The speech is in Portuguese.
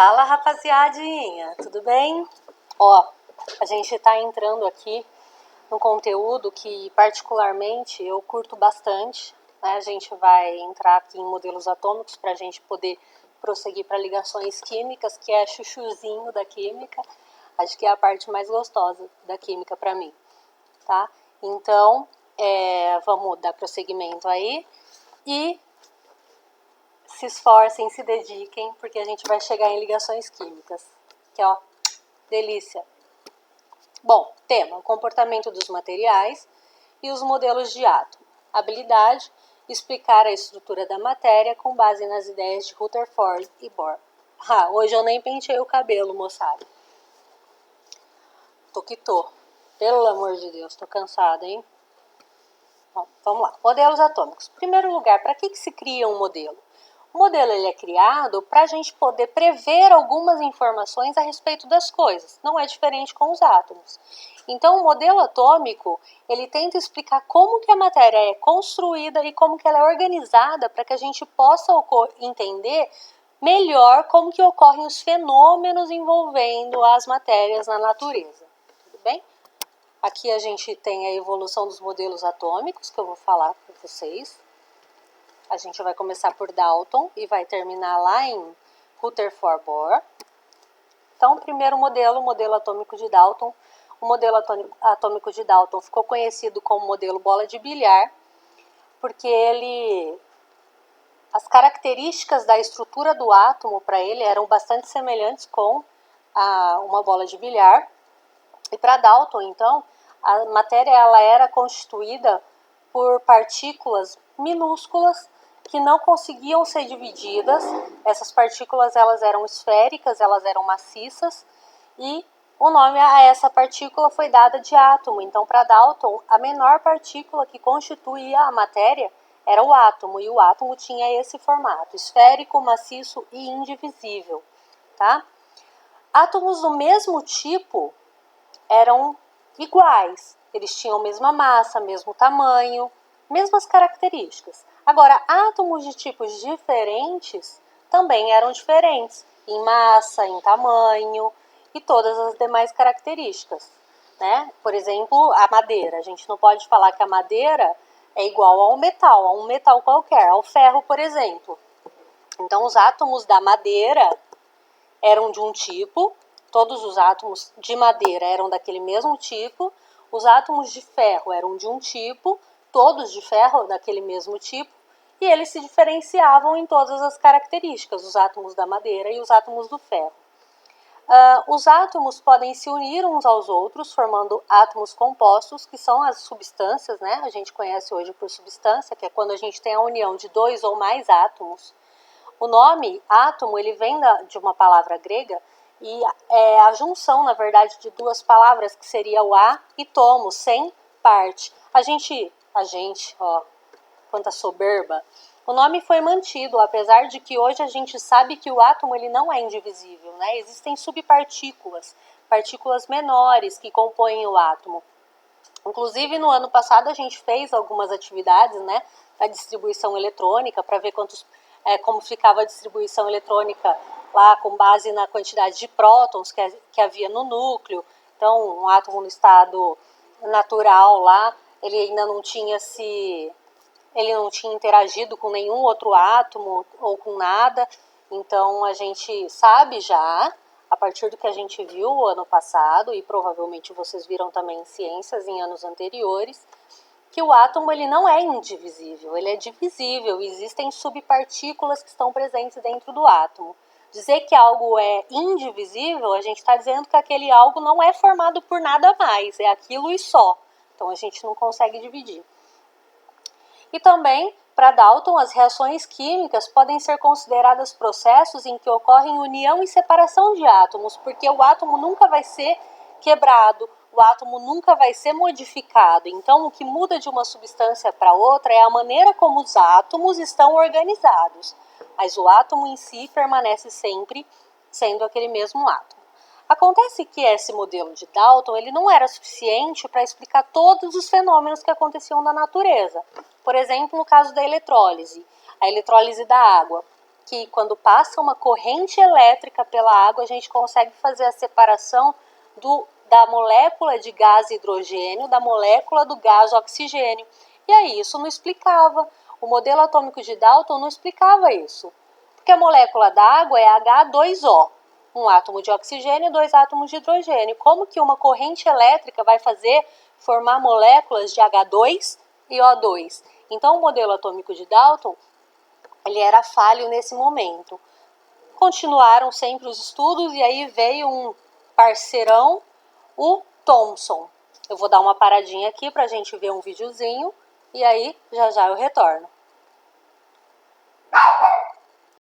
Fala, rapaziadinha, tudo bem? Ó, a gente tá entrando aqui num conteúdo que particularmente eu curto bastante, né? A gente vai entrar aqui em modelos atômicos para a gente poder prosseguir para ligações químicas, que é chuchuzinho da química. Acho que é a parte mais gostosa da química para mim, tá? Então, vamos dar prosseguimento aí e se esforcem, se dediquem, porque a gente vai chegar em ligações químicas, que ó, delícia. Bom, tema, o comportamento dos materiais e os modelos de átomo. Habilidade, explicar a estrutura da matéria com base nas ideias de Rutherford e Bohr. Hoje eu nem penteei o cabelo, moçada. Tô que tô. Pelo amor de Deus, tô cansada, hein? Bom, vamos lá. Modelos atômicos. Em primeiro lugar, para que se cria um modelo? O modelo ele é criado para a gente poder prever algumas informações a respeito das coisas. Não é diferente com os átomos. Então, o modelo atômico, ele tenta explicar como que a matéria é construída e como que ela é organizada para que a gente possa entender melhor como que ocorrem os fenômenos envolvendo as matérias na natureza. Tudo bem? Aqui a gente tem a evolução dos modelos atômicos, que eu vou falar para vocês. A gente vai começar por Dalton e vai terminar lá em Rutherford Bohr. Então, o primeiro modelo, o modelo atômico de Dalton. O modelo atômico de Dalton ficou conhecido como modelo bola de bilhar, porque as características da estrutura do átomo para ele eram bastante semelhantes com uma bola de bilhar. E para Dalton, então, a matéria ela era constituída por partículas minúsculas que não conseguiam ser divididas. Essas partículas elas eram esféricas, elas eram maciças e o nome a essa partícula foi dada de átomo. Então, para Dalton, a menor partícula que constituía a matéria era o átomo, e o átomo tinha esse formato, esférico, maciço e indivisível, tá? Átomos do mesmo tipo eram iguais, eles tinham a mesma massa, mesmo tamanho, mesmas características. Agora, átomos de tipos diferentes também eram diferentes em massa, em tamanho e todas as demais características, né? Por exemplo, a madeira. A gente não pode falar que a madeira é igual a um metal qualquer, ao ferro, por exemplo. Então, os átomos da madeira eram de um tipo, todos os átomos de madeira eram daquele mesmo tipo, os átomos de ferro eram de um tipo, todos de ferro daquele mesmo tipo, e eles se diferenciavam em todas as características, os átomos da madeira e os átomos do ferro. Os átomos podem se unir uns aos outros, formando átomos compostos, que são as substâncias, né? A gente conhece hoje por substância, que é quando a gente tem a união de dois ou mais átomos. O nome átomo ele vem de uma palavra grega e é a junção, na verdade, de duas palavras, que seria o a e tomo, sem parte. A gente, ó, quanta soberba. O nome foi mantido, apesar de que hoje a gente sabe que o átomo ele não é indivisível, né? Existem subpartículas, partículas menores que compõem o átomo. Inclusive, no ano passado, a gente fez algumas atividades, né, da distribuição eletrônica, para ver como ficava a distribuição eletrônica lá com base na quantidade de prótons que havia no núcleo. Então, um átomo no estado natural lá, ele ainda não tinha interagido com nenhum outro átomo ou com nada. Então, a gente sabe já, a partir do que a gente viu o ano passado, e provavelmente vocês viram também em ciências em anos anteriores, que o átomo ele não é indivisível, ele é divisível, existem subpartículas que estão presentes dentro do átomo. Dizer que algo é indivisível, a gente está dizendo que aquele algo não é formado por nada mais, é aquilo e só. Então a gente não consegue dividir. E também, para Dalton, as reações químicas podem ser consideradas processos em que ocorrem união e separação de átomos, porque o átomo nunca vai ser quebrado, o átomo nunca vai ser modificado. Então, o que muda de uma substância para outra é a maneira como os átomos estão organizados, mas o átomo em si permanece sempre sendo aquele mesmo átomo. Acontece que esse modelo de Dalton ele não era suficiente para explicar todos os fenômenos que aconteciam na natureza. Por exemplo, no caso da eletrólise, a eletrólise da água. que quando passa uma corrente elétrica pela água, a gente consegue fazer a separação da molécula de gás hidrogênio da molécula do gás oxigênio. E aí isso não explicava. O modelo atômico de Dalton não explicava isso. Porque a molécula da água é H2O, um átomo de oxigênio e 2 átomos de hidrogênio. Como que uma corrente elétrica vai fazer formar moléculas de H2 e O2? Então o modelo atômico de Dalton ele era falho nesse momento. Continuaram sempre os estudos e aí veio um parceirão, o Thomson. Eu vou dar uma paradinha aqui para a gente ver um videozinho e aí já já eu retorno.